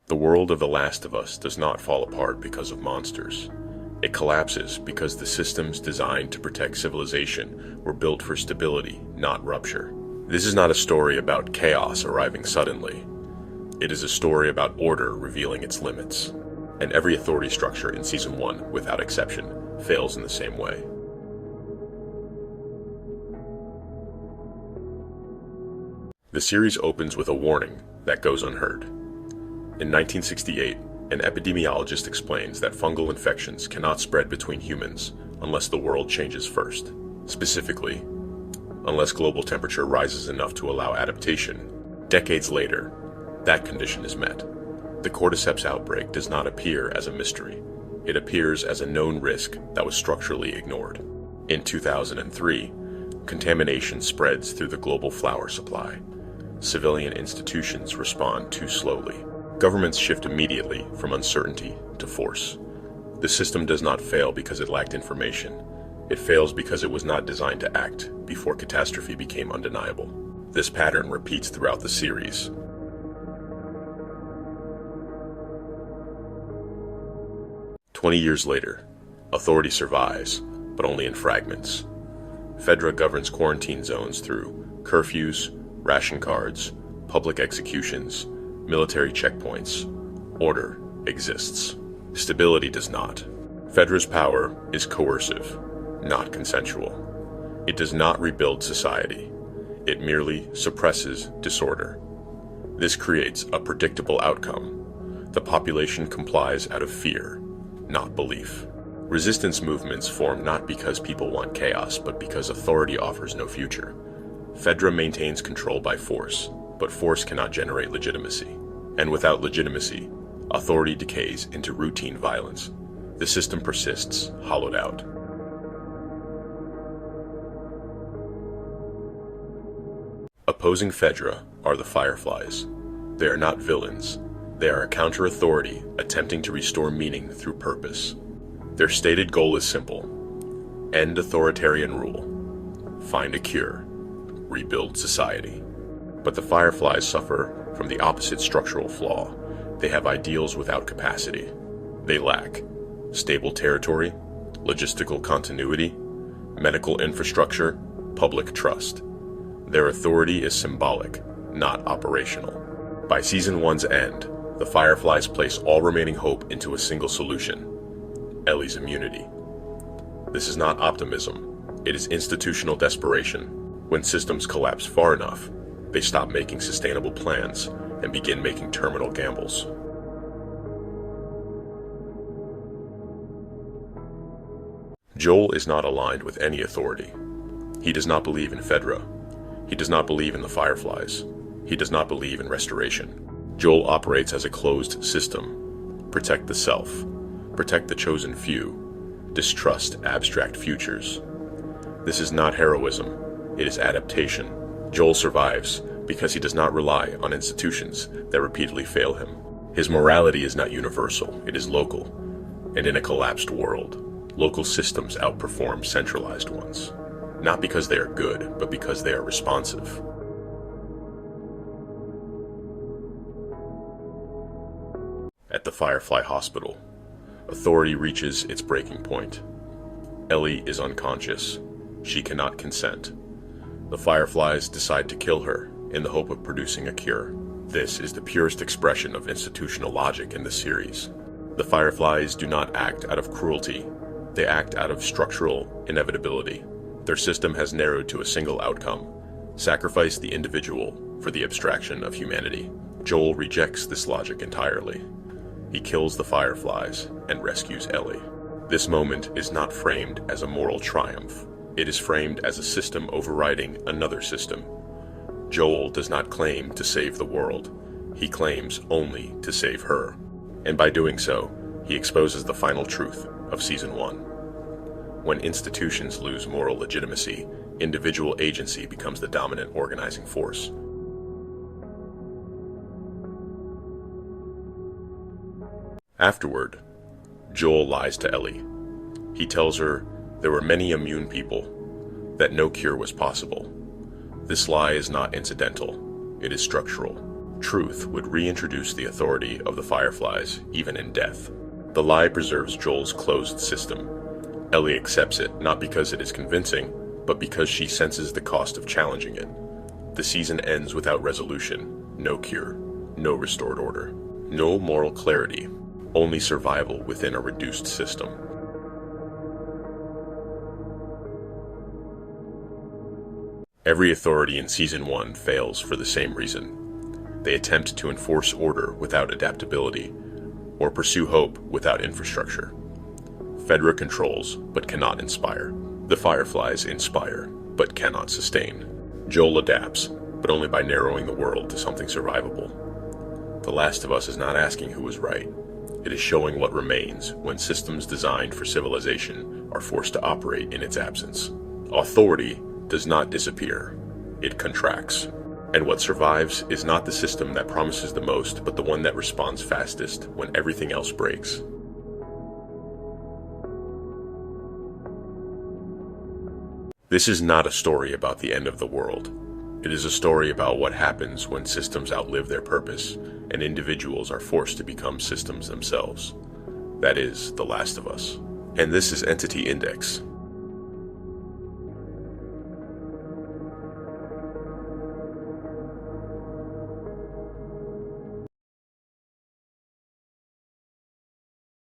The world of The Last of Us does not fall apart because of monsters. It collapses because the systems designed to protect civilization were built for stability, not rupture. This is not a story about chaos arriving suddenly. It is a story about order revealing its limits. And every authority structure in Season 1, without exception, fails in the same way. The series opens with a warning that goes unheard. In 1968, an epidemiologist explains that fungal infections cannot spread between humans unless the world changes first. Specifically, unless global temperature rises enough to allow adaptation. Decades later, that condition is met. The cordyceps outbreak does not appear as a mystery. It appears as a known risk that was structurally ignored. In 2003, contamination spreads through the global flower supply. Civilian institutions respond too slowly. Governments shift immediately from uncertainty to force. The system does not fail because it lacked information. It fails because it was not designed to act before catastrophe became undeniable. This pattern repeats throughout the series. "20 years later, authority survives, but only in fragments. Fedra governs quarantine zones through curfews, ration cards, public executions, military checkpoints. Order exists. Stability does not. Fedra's power is coercive, not consensual. It does not rebuild society. It merely suppresses disorder. This creates a predictable outcome. The population complies out of fear, not belief. Resistance movements form not because people want chaos, but because authority offers no future. Fedra maintains control by force, but force cannot generate legitimacy. And without legitimacy, authority decays into routine violence. The system persists, hollowed out. Opposing Fedra are the Fireflies. They are not villains. They are a counter-authority attempting to restore meaning through purpose. Their stated goal is simple: end authoritarian rule, find a cure, rebuild society. But the Fireflies suffer from the opposite structural flaw. They have ideals without capacity. They lack stable territory, logistical continuity, medical infrastructure, public trust. Their authority is symbolic, not operational. By Season 1's end, the Fireflies place all remaining hope into a single solution: Ellie's immunity. This is not optimism, it is institutional desperation. When systems collapse far enough, they stop making sustainable plans and begin making terminal gambles. Joel is not aligned with any authority. He does not believe in Fedra. He does not believe in the Fireflies. He does not believe in restoration. Joel operates as a closed system. Protect the self. Protect the chosen few. Distrust abstract futures. This is not heroism. It is adaptation. Joel survives because he does not rely on institutions that repeatedly fail him. His morality is not universal, it is local. And in a collapsed world, local systems outperform centralized ones. Not because they are good, but because they are responsive. At the Firefly Hospital, authority reaches its breaking point. Ellie is unconscious. She cannot consent. The Fireflies decide to kill her in the hope of producing a cure. This is the purest expression of institutional logic in the series. The Fireflies do not act out of cruelty. They act out of structural inevitability. Their system has narrowed to a single outcome: sacrifice the individual for the abstraction of humanity. Joel rejects this logic entirely. He kills the Fireflies and rescues Ellie. This moment is not framed as a moral triumph. It is framed as a system overriding another system. Joel does not claim to save the world. He claims only to save her. And by doing so, he exposes the final truth of Season 1. When institutions lose moral legitimacy, individual agency becomes the dominant organizing force. Afterward, Joel lies to Ellie. He tells her there were many immune people, that no cure was possible. This lie is not incidental, it is structural. Truth would reintroduce the authority of the Fireflies, even in death. The lie preserves Joel's closed system. Ellie accepts it, not because it is convincing, but because she senses the cost of challenging it. The season ends without resolution, no cure, no restored order, no moral clarity, only survival within a reduced system. Every authority in Season 1 fails for the same reason. They attempt to enforce order without adaptability, or pursue hope without infrastructure. Fedra controls, but cannot inspire. The Fireflies inspire, but cannot sustain. Joel adapts, but only by narrowing the world to something survivable. The Last of Us is not asking who was right. It is showing what remains when systems designed for civilization are forced to operate in its absence. Authority does not disappear, it contracts. And what survives is not the system that promises the most, but the one that responds fastest when everything else breaks. This is not a story about the end of the world. It is a story about what happens when systems outlive their purpose and individuals are forced to become systems themselves. That is The Last of Us. And this is Entity Index.